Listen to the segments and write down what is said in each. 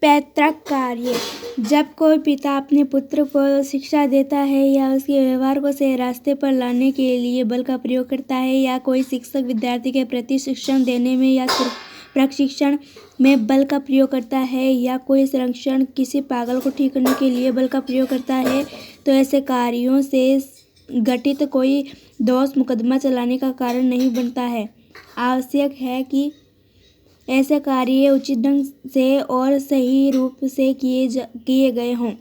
पैतृक कार्य। जब कोई पिता अपने पुत्र को शिक्षा देता है या उसके व्यवहार को सही रास्ते पर लाने के लिए बल का प्रयोग करता है, या कोई शिक्षक विद्यार्थी के प्रति शिक्षण देने में या प्रशिक्षण में बल का प्रयोग करता है, या कोई संरक्षण किसी पागल को ठीक करने के लिए बल का प्रयोग करता है, तो ऐसे कार्यों से घटित कोई दोष मुकदमा चलाने का कारण नहीं बनता है। आवश्यक है कि ऐसे कार्य उचित ढंग से और सही रूप से किए गए हों।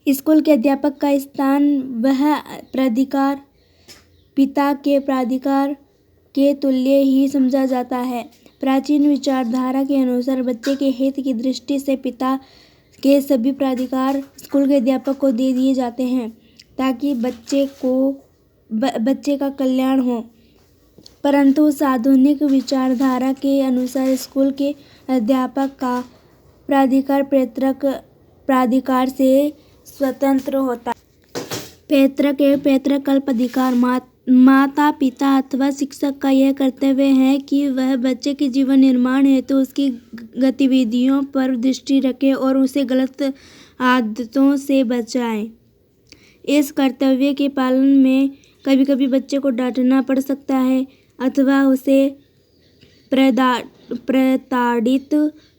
स्कूल के अध्यापक का स्थान वह प्राधिकार पिता के प्राधिकार के तुल्य ही समझा जाता है। प्राचीन विचारधारा के अनुसार बच्चे के हित की दृष्टि से पिता के सभी प्राधिकार स्कूल के अध्यापक को दे दिए जाते हैं, ताकि बच्चे का कल्याण हो। परंतु आधुनिक विचारधारा के अनुसार स्कूल के अध्यापक का प्राधिकार पैतृक प्राधिकार से स्वतंत्र होता है। पैतृक एवं पैतृकल्प अधिकार माता पिता अथवा शिक्षक का यह कर्तव्य है कि वह बच्चे के जीवन निर्माण हेतु उसकी गतिविधियों पर दृष्टि रखे और उसे गलत आदतों से बचाए। इस कर्तव्य के पालन में कभी कभी बच्चे को डांटना पड़ सकता है अथवा उसे प्रताड़ित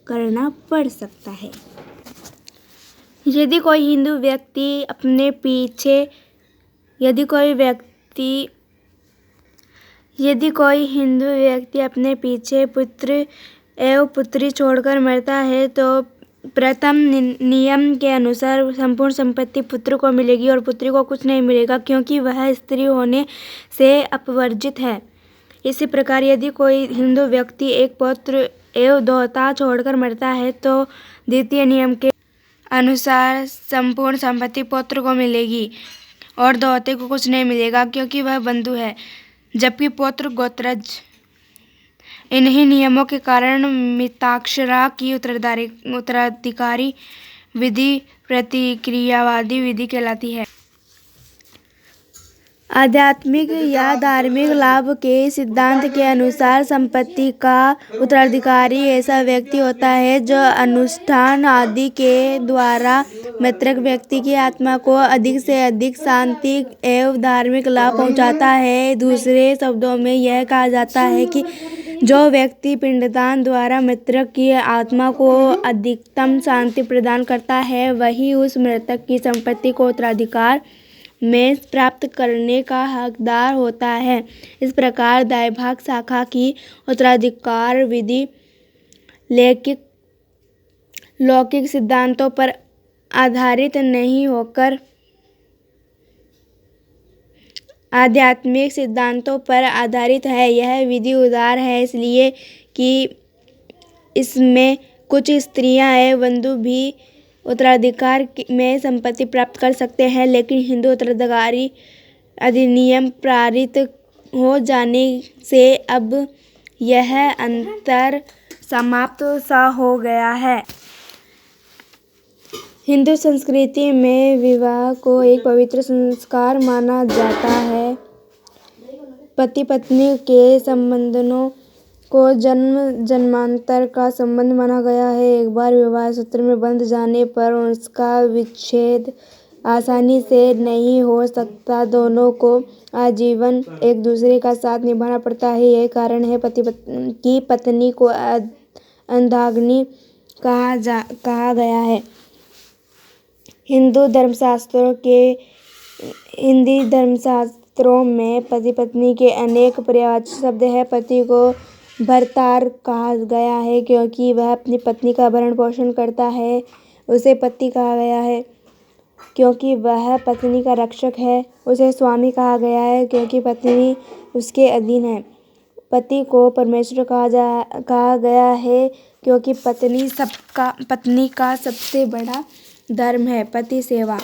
करना पड़ सकता है। यदि कोई हिंदू व्यक्ति अपने पीछे पुत्र एवं पुत्री छोड़कर मरता है, तो प्रथम नियम के अनुसार संपूर्ण संपत्ति पुत्र को मिलेगी और पुत्री को कुछ नहीं मिलेगा, क्योंकि वह स्त्री होने से अपवर्जित है। इसी प्रकार यदि कोई हिंदू व्यक्ति एक पौत्र एवं दोहता छोड़कर मरता है, तो द्वितीय नियम के अनुसार संपूर्ण संपत्ति पौत्र को मिलेगी और दोहते को कुछ नहीं मिलेगा, क्योंकि वह बंधु है। जबकि पौत्र गोत्रज इन्हीं नियमों के कारण मिताक्षरा की उत्तराधिकारी विधि प्रतिक्रियावादी विधि कहलाती है। आध्यात्मिक या धार्मिक लाभ के सिद्धांत के अनुसार संपत्ति का उत्तराधिकारी ऐसा व्यक्ति होता है जो अनुष्ठान आदि के द्वारा मृतक व्यक्ति की आत्मा को अधिक से अधिक शांति एवं धार्मिक लाभ पहुंचाता है। दूसरे शब्दों में यह कहा जाता है कि जो व्यक्ति पिंडदान द्वारा मृतक की आत्मा को अधिकतम शांति प्रदान करता है, वही उस मृतक की संपत्ति को उत्तराधिकार में प्राप्त करने का हकदार होता है। इस प्रकार दायभाग शाखा की उत्तराधिकार विधि लौकिक सिद्धांतों पर आधारित नहीं होकर आध्यात्मिक सिद्धांतों पर आधारित है। यह विधि उदार है, इसलिए कि इसमें कुछ स्त्रियां एवं बंधु भी उत्तराधिकार में संपत्ति प्राप्त कर सकते हैं, लेकिन हिंदू उत्तराधिकारी अधिनियम पारित हो जाने से अब यह अंतर समाप्त सा हो गया है। हिंदू संस्कृति में विवाह को एक पवित्र संस्कार माना जाता है। पति पत्नी के संबंधों को जन्म जन्मांतर का संबंध माना गया है। एक बार विवाह सूत्र में बंध जाने पर उसका विच्छेद आसानी से नहीं हो सकता। दोनों को आजीवन एक दूसरे का साथ निभाना पड़ता है। यही कारण है कि पत्नी को अर्धांगिनी कहा गया है। हिंदी धर्मशास्त्रों में पति पत्नी के अनेक पर्यायवाची शब्द हैं। पति को भर्तार कहा गया है क्योंकि वह अपनी पत्नी का भरण पोषण करता है। उसे पति कहा गया है क्योंकि वह पत्नी का रक्षक है। उसे स्वामी कहा गया है क्योंकि पत्नी उसके अधीन है। पति को परमेश्वर कहा गया है क्योंकि पत्नी का सबसे बड़ा धर्म है पति सेवा।